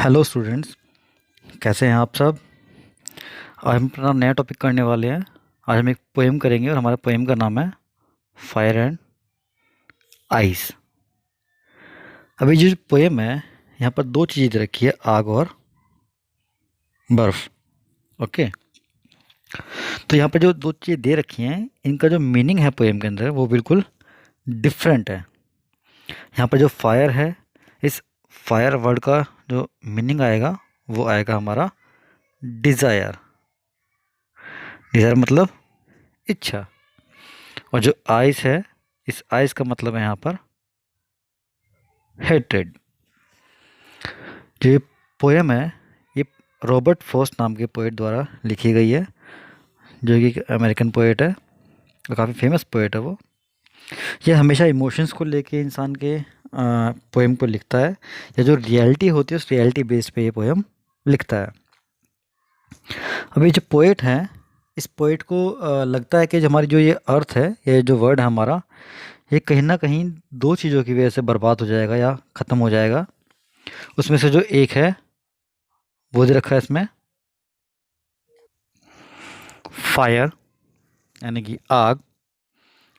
Hello students, कैसे हैं आप सब। आज हम अपना नया टॉपिक करने वाले हैं। आज हम एक पोएम करेंगे और हमारा पोएम का नाम है फायर एंड आइस। अभी जो पोएम है, यहाँ पर दो चीज़ें रखी है, आग और बर्फ़। ओके, तो यहाँ पर जो दो चीज़ें दे रखी हैं, इनका जो मीनिंग है पोएम के अंदर वो बिल्कुल डिफरेंट है। यहाँ पर जो फायर है, इस फायर वर्ड का जो मीनिंग आएगा वो आएगा हमारा डिज़ायर। डिज़ायर मतलब इच्छा। और जो आइस है, इस आइस का मतलब है यहाँ पर हेट्रेड। जो ये पोएम है, ये रॉबर्ट फ्रॉस्ट नाम के पोएट द्वारा लिखी गई है, जो कि एक अमेरिकन पोएट है और काफ़ी फेमस पोएट है वो। ये हमेशा इमोशंस को लेके इंसान के पोएम को लिखता है, या जो रियलिटी होती है उस रियलिटी बेस पे ये पोएम लिखता है। अभी जो पोएट है, इस पोएट को लगता है कि जो हमारी जो ये अर्थ है, ये जो वर्ड है हमारा, ये कहीं ना कहीं दो चीज़ों की वजह से बर्बाद हो जाएगा या ख़त्म हो जाएगा। उसमें से जो एक है वो दे रखा है इसमें, फायर यानी कि आग,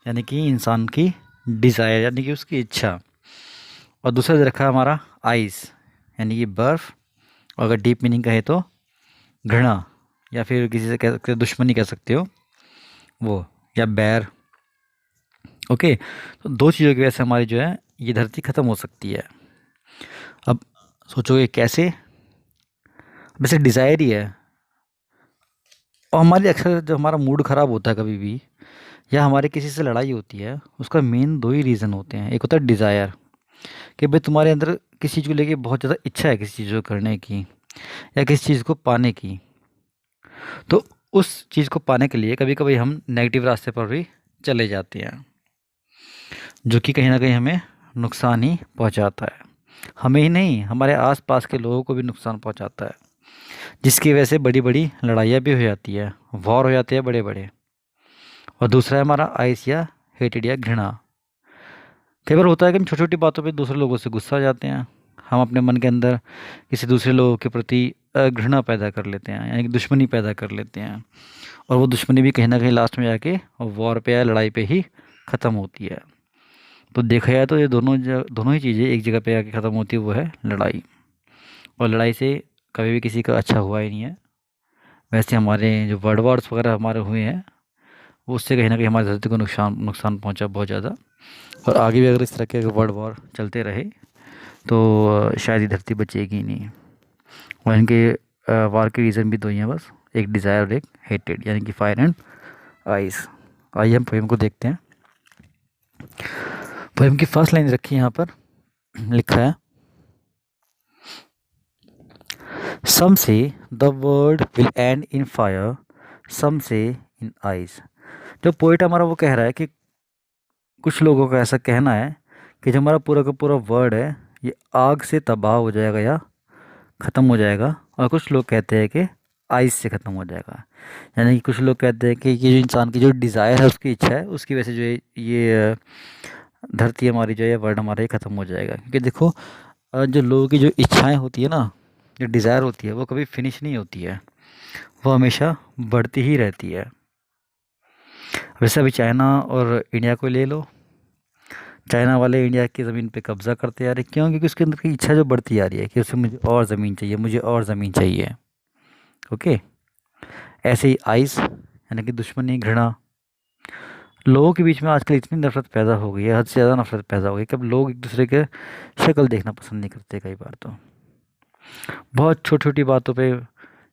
यानी कि इंसान की डिज़ायर यानी कि उसकी इच्छा। और दूसरा दे रखा है हमारा आइस, यानी कि बर्फ़। और अगर डीप मीनिंग कहे तो घृणा, या फिर किसी से कह सकते हो दुश्मनी कह सकते हो वो, या बैर। ओके, तो दो चीज़ों की वजह से हमारी जो है ये धरती ख़त्म हो सकती है। अब सोचोगे कैसे। वैसे डिज़ायर ही है। और हमारी अक्सर जब हमारा मूड ख़राब होता है कभी भी, या हमारे किसी से लड़ाई होती है, उसका मेन दो ही रीज़न होते हैं। एक होता है डिज़ायर, कि भाई तुम्हारे अंदर किसी चीज़ को लेके बहुत ज़्यादा इच्छा है किसी चीज़ को करने की या किसी चीज़ को पाने की। तो उस चीज़ को पाने के लिए कभी कभी हम नेगेटिव रास्ते पर भी चले जाते हैं, जो कि कहीं ना कहीं हमें नुकसान ही पहुंचाता है। हमें ही नहीं, हमारे आसपास के लोगों को भी नुकसान पहुंचाता है, जिसकी वजह से बड़ी बड़ी लड़ाइयाँ भी हो जाती है, वॉर हो जाते हैं बड़े बड़े। और दूसरा है हमारा आइस या हेटेड या घृणा। कई बार होता है कि हम छोटी छोटी बातों पे दूसरे लोगों से गुस्सा आ जाते हैं। हम अपने मन के अंदर किसी दूसरे लोगों के प्रति घृणा पैदा कर लेते हैं, यानी कि दुश्मनी पैदा कर लेते हैं। और वो दुश्मनी भी कहीं ना कहीं लास्ट में जाके वॉर पे या लड़ाई पे ही ख़त्म होती है। तो देखा जाए तो ये दोनों ही चीज़ें एक जगह पे आके ख़त्म होती है, वो है लड़ाई। और लड़ाई से कभी भी किसी का अच्छा हुआ ही नहीं है। वैसे हमारे जो वर्ल्ड वॉर्स वगैरह हमारे हुए हैं, वो उससे कहीं ना कहीं हमारी धरती को नुकसान नुकसान पहुंचा बहुत ज़्यादा। और आगे भी अगर इस तरह के वर्ल्ड वॉर चलते रहे तो शायद ये धरती बचेगी ही नहीं। और इनके वार के रीज़न भी दो ही हैं बस, एक डिज़ायर और एक हेटेड, यानी कि फायर एंड आइस। आइए हम पोएम को देखते हैं। पोएम की फर्स्ट लाइन रखी है यहाँ पर, लिखा है, some say the world will end in fire, some say in ice. जो पोइट हमारा वो कह रहा है कि कुछ लोगों का ऐसा कहना है कि जो हमारा पूरा का पूरा वर्ल्ड है ये आग से तबाह हो जाएगा या ख़त्म हो जाएगा। और कुछ लोग कहते हैं कि आइस से ख़त्म हो जाएगा। यानी कि कुछ लोग कहते हैं कि ये जो इंसान की जो डिज़ायर है, उसकी इच्छा है, उसकी वजह से जो है ये धरती हमारी जो है, वर्ल्ड हमारा ये ख़त्म हो जाएगा। क्योंकि देखो, जो लोगों की जो इच्छाएं होती है ना, जो डिज़ायर होती है, वो कभी फिनिश नहीं होती है, वो हमेशा बढ़ती ही रहती है। वैसे अभी चाइना और इंडिया को ले लो। चाइना वाले इंडिया की ज़मीन पे कब्ज़ा करते आ रहे, क्यों? क्योंकि उसके अंदर की इच्छा जो बढ़ती आ रही है कि उससे मुझे और ज़मीन चाहिए, मुझे और ज़मीन चाहिए। ओके, ऐसे ही आइस यानी कि दुश्मनी, घृणा। लोगों के बीच में आजकल इतनी नफरत पैदा हो गई है, हद से ज़्यादा नफरत पैदा हो गई कि अब लोग एक दूसरे के शक्ल देखना पसंद नहीं करते। कई बार तो बहुत छोटी छोटी बातों पे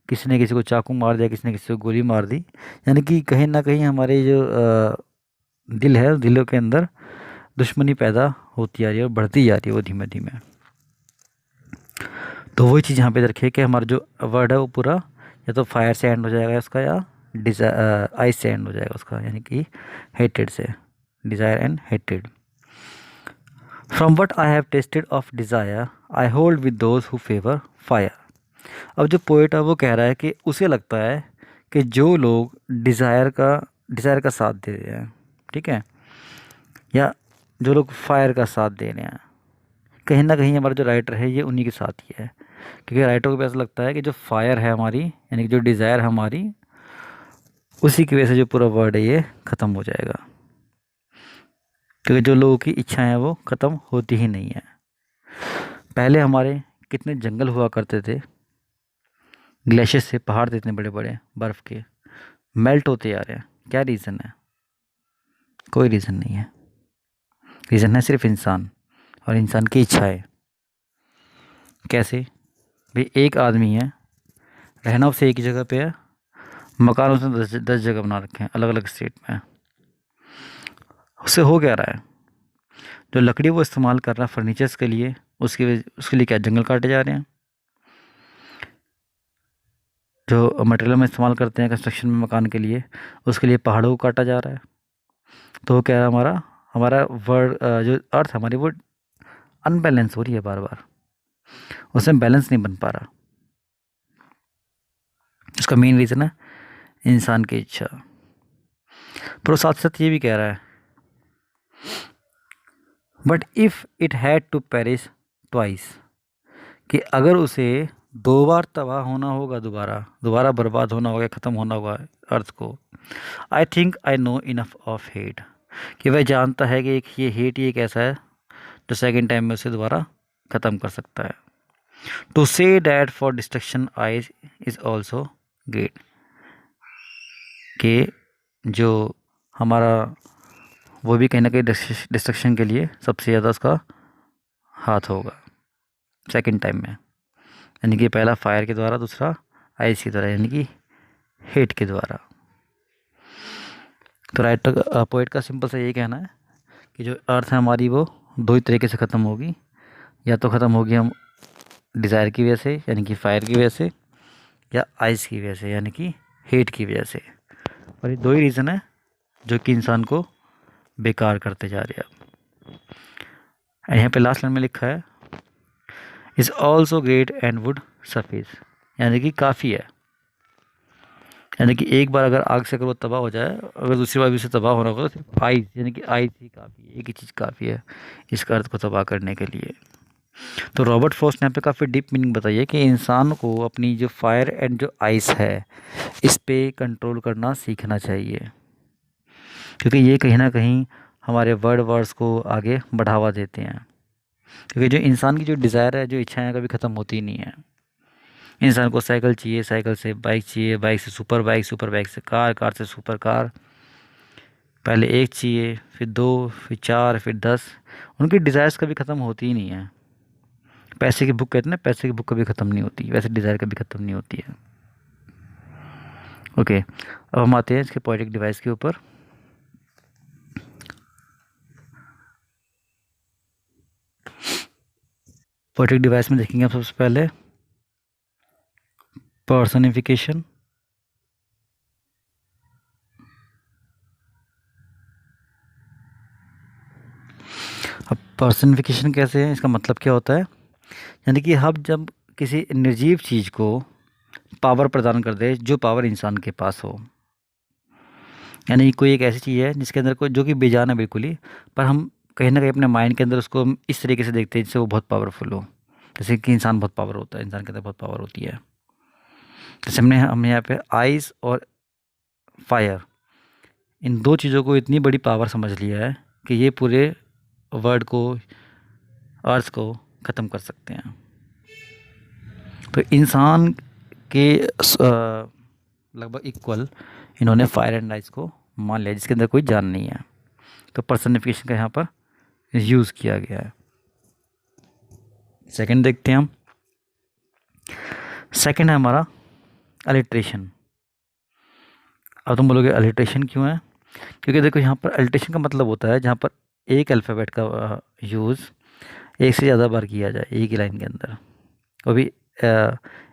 किसी ने किसी को चाकू मार दिया, किसी ने किसी को गोली मार दी। यानी कि कहीं ना कहीं हमारे जो दिल है, दिलों के अंदर दुश्मनी पैदा होती आ रही है और बढ़ती जा रही है वो धीमे धीमे। तो वही चीज़ यहाँ पे रखिए कि हमारा जो वर्ड है वो पूरा या तो फायर से एंड हो जाएगा उसका, या आइस से एंड हो जाएगा उसका, यानी कि हेटेड से, desire and hated. From what I have tested of desire I hold with those who favour fire. अब जो पोएट है वो कह रहा है कि उसे लगता है कि जो लोग डिज़ायर का साथ दे रहे हैं, ठीक है, या जो लोग फायर का साथ दे रहे हैं, कहीं ना कहीं हमारा जो राइटर है ये उन्हीं के साथ ही है। क्योंकि राइटर को भी ऐसा लगता है कि जो फायर है हमारी, यानी कि जो डिज़ायर है हमारी, उसी की वजह से जो पूरा वर्ल्ड है ये ख़त्म हो जाएगा। क्योंकि जो लोगों की इच्छाएं हैं वो ख़त्म होती ही नहीं है। पहले हमारे कितने जंगल हुआ करते थे, ग्लेशियर से पहाड़ थे इतने बड़े बड़े बर्फ़ के, मेल्ट होते जा रहे हैं। क्या रीज़न है? कोई रीज़न नहीं है। रीज़न है सिर्फ इंसान और इंसान की इच्छाएं। कैसे? भाई एक आदमी है, रहना उसे एक ही जगह पे है, मकान उसने 10 जगह बना रखे हैं अलग अलग स्टेट में। उससे हो क्या रहा है? जो लकड़ी वो इस्तेमाल कर रहा है फर्नीचर्स के लिए, उसके लिए क्या जंगल काटे जा रहे हैं? जो मटेरियल में इस्तेमाल करते हैं कंस्ट्रक्शन में मकान के लिए, उसके लिए पहाड़ों को काटा जा रहा है। तो वो क्या है, हमारा हमारा वर्ल्ड, जो अर्थ है हमारी, वो अनबैलेंस हो रही है बार बार, उसमें बैलेंस नहीं बन पा रहा। उसका मेन रीज़न है इंसान की इच्छा। पर वो साथ साथ ये भी कह रहा है, but if it had to perish twice, कि अगर उसे 2 बार तबाह होना होगा, दोबारा दोबारा बर्बाद होना होगा, ख़त्म होना होगा अर्थ को, I think I know enough of hate, कि वह जानता है कि एक ये हेट ही एक ऐसा है जो सेकेंड टाइम में उसे दोबारा ख़त्म कर सकता है। To say that for destruction I is also great, कि जो हमारा वो भी कहीं ना कहीं डिस्ट्रक्शन के लिए सबसे ज़्यादा उसका हाथ होगा सेकंड टाइम में। यानी कि पहला फायर के द्वारा, दूसरा आइस के द्वारा, यानी कि हेट के द्वारा। तो राइटर पोइट का सिंपल सा यही कहना है कि जो अर्थ है हमारी वो 2 ही तरीके से ख़त्म होगी। या तो ख़त्म होगी हम डिज़ायर की वजह से, यानी कि फायर की वजह से, या आइस की वजह से, यानी कि हेट की वजह से। और ये 2 ही रीज़न है जो कि इंसान को बेकार करते जा रहे हैं। यहाँ पे लास्ट लाइन में लिखा है, is also great and would suffice, यानी कि काफ़ी है। यानी कि एक बार अगर आग से अगर वो तबाह हो जाए, अगर दूसरी बार भी उसे तबाह होना होगा, तो सिर्फ आइस, यानी कि आइस ही काफ़ी है, एक ही चीज़ काफ़ी है इस अर्थ को तबाह करने के लिए। तो रॉबर्ट फ्रॉस्ट ने यहाँ पे काफ़ी डीप मीनिंग बताई है कि इंसान को अपनी जो फायर एंड जो आइस है, इस पे कंट्रोल करना सीखना चाहिए, क्योंकि ये कहीं ना कहीं हमारे वर्ड वर्ड्स को आगे बढ़ावा देते हैं। क्योंकि जो इंसान की जो डिज़ायर है, जो इच्छाएं कभी ख़त्म होती नहीं है। इंसान को साइकिल चाहिए, साइकिल से बाइक चाहिए, बाइक से सुपर बाइक, सुपर बाइक से कार, कार से सुपर कार, पहले एक चाहिए, फिर 2, फिर 4, फिर 10। उनकी डिज़ायर्स कभी ख़त्म होती ही नहीं है। पैसे की भूख कहते हैं ना, पैसे की भूख कभी ख़त्म नहीं होती, वैसे डिज़ायर कभी ख़त्म नहीं होती है। ओके, अब हम आते हैं इसके पोएटिक डिवाइस के ऊपर। पोएटिक डिवाइस में देखेंगे आप सबसे पहले पर्सनिफिकेशन। अब पर्सनिफिकेशन कैसे है, इसका मतलब क्या होता है? यानी कि हम जब किसी निर्जीव चीज़ को पावर प्रदान कर दे, जो पावर इंसान के पास हो, यानी कोई एक ऐसी चीज़ है जिसके अंदर कोई, जो कि बेजान है बिल्कुल ही, पर हम कहीं ना कहीं अपने माइंड के अंदर उसको हम इस तरीके से देखते हैं जिससे वो बहुत पावरफुल हो। जैसे कि इंसान बहुत पावर होता है, इंसान के अंदर बहुत पावर होती है। जैसे हमने यहाँ पे आइस और फायर, इन 2 चीज़ों को इतनी बड़ी पावर समझ लिया है कि ये पूरे वर्ल्ड को, अर्थ को ख़त्म कर सकते हैं। तो इंसान के लगभग इक्वल इन्होंने फायर एंड आइस को मान लिया, जिसके अंदर कोई जान नहीं है। तो पर्सनिफिकेशन का यहाँ पर यूज़ किया गया है। सेकंड देखते हैं हम। सेकंड है हमारा अलिट्रेशन। अब तुम बोलोगे अलिट्रेशन क्यों है? क्योंकि देखो यहाँ पर अलिट्रेशन का मतलब होता है जहाँ पर एक अल्फ़ाबेट का यूज़ एक से ज़्यादा बार किया जाए एक ही लाइन के अंदर, वो भी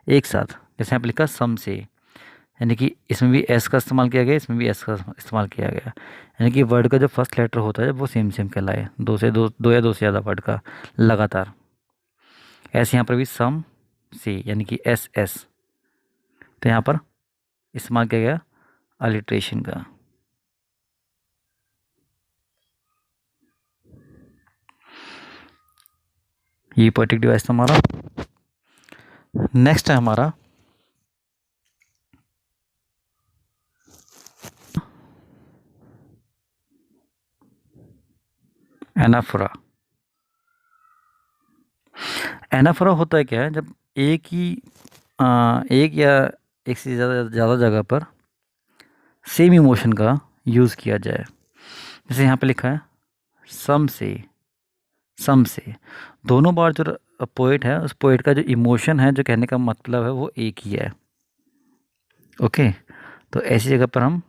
एक साथ। जैसे यहाँ पर लिखा सम से, यानी कि इसमें भी एस का इस्तेमाल किया गया, इसमें भी एस का इस्तेमाल किया गया। यानी कि वर्ड का जो फर्स्ट लेटर होता है वो सेम सेम कहलाए, 2 या 2 से ज़्यादा वर्ड का लगातार। ऐसे यहाँ पर भी सम से, यानी कि एस एस, तो यहाँ पर इस्तेमाल किया गया अलिट्रेशन का। ये पोएटिक डिवाइस था हमारा। नेक्स्ट है हमारा एनाफोरा। एनाफोरा होता है क्या है, जब एक या एक से ज़्यादा जगह पर सेम इमोशन का यूज़ किया जाए। जैसे यहाँ पे लिखा है सम से दोनों बार जो पोएट है उस पोएट का जो इमोशन है, जो कहने का मतलब है, वो एक ही है। ओके, तो ऐसी जगह पर हम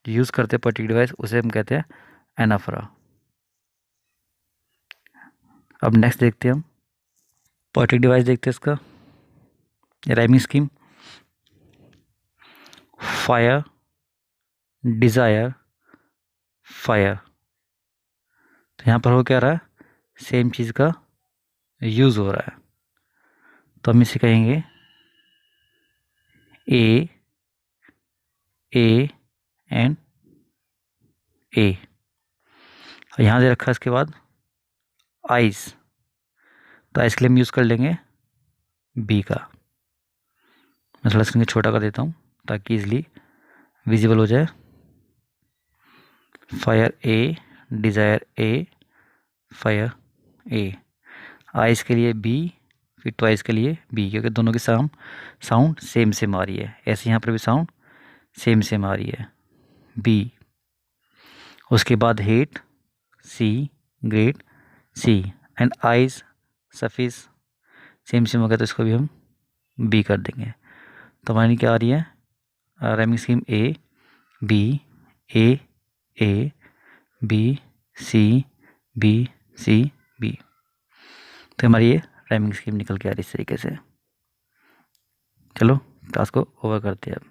यूज़ करते हैं पर्टिकुलर डिवाइस, उसे हम कहते हैं एनाफोरा। अब नेक्स्ट देखते हैं हम पर्टिकुलर डिवाइस, देखते हैं इसका rhyming scheme. Fire, desire, fire. तो यहाँ पर हो क्या रहा है, सेम चीज़ का यूज़ हो रहा है। तो हम इसे कहेंगे ए एंड ए। और यहाँ से रखा इसके बाद आइस, तो आइस के लिए हम यूज़ कर लेंगे बी का। मैं थोड़ा स्क्रीन को छोटा कर देता हूँ ताकि इजली विजिबल हो जाए। फायर ए, डिज़ायर ए, फायर ए। आइस के लिए बी, फिर ट्वाइस के लिए बी, क्योंकि दोनों की साउंड सेम आ रही है। ऐसे यहाँ पर भी साउंड सेम आ रही है, बी। उसके बाद hate, C, great, C, and ice suffice same हो गया, तो इसको भी हम बी कर देंगे। तो हमारी क्या आ रही है rhyming scheme A B B C B. तो हमारी ये राइमिंग स्कीम निकल के आ रही है इस तरीके से। चलो क्लास को ओवर करते हैं अब।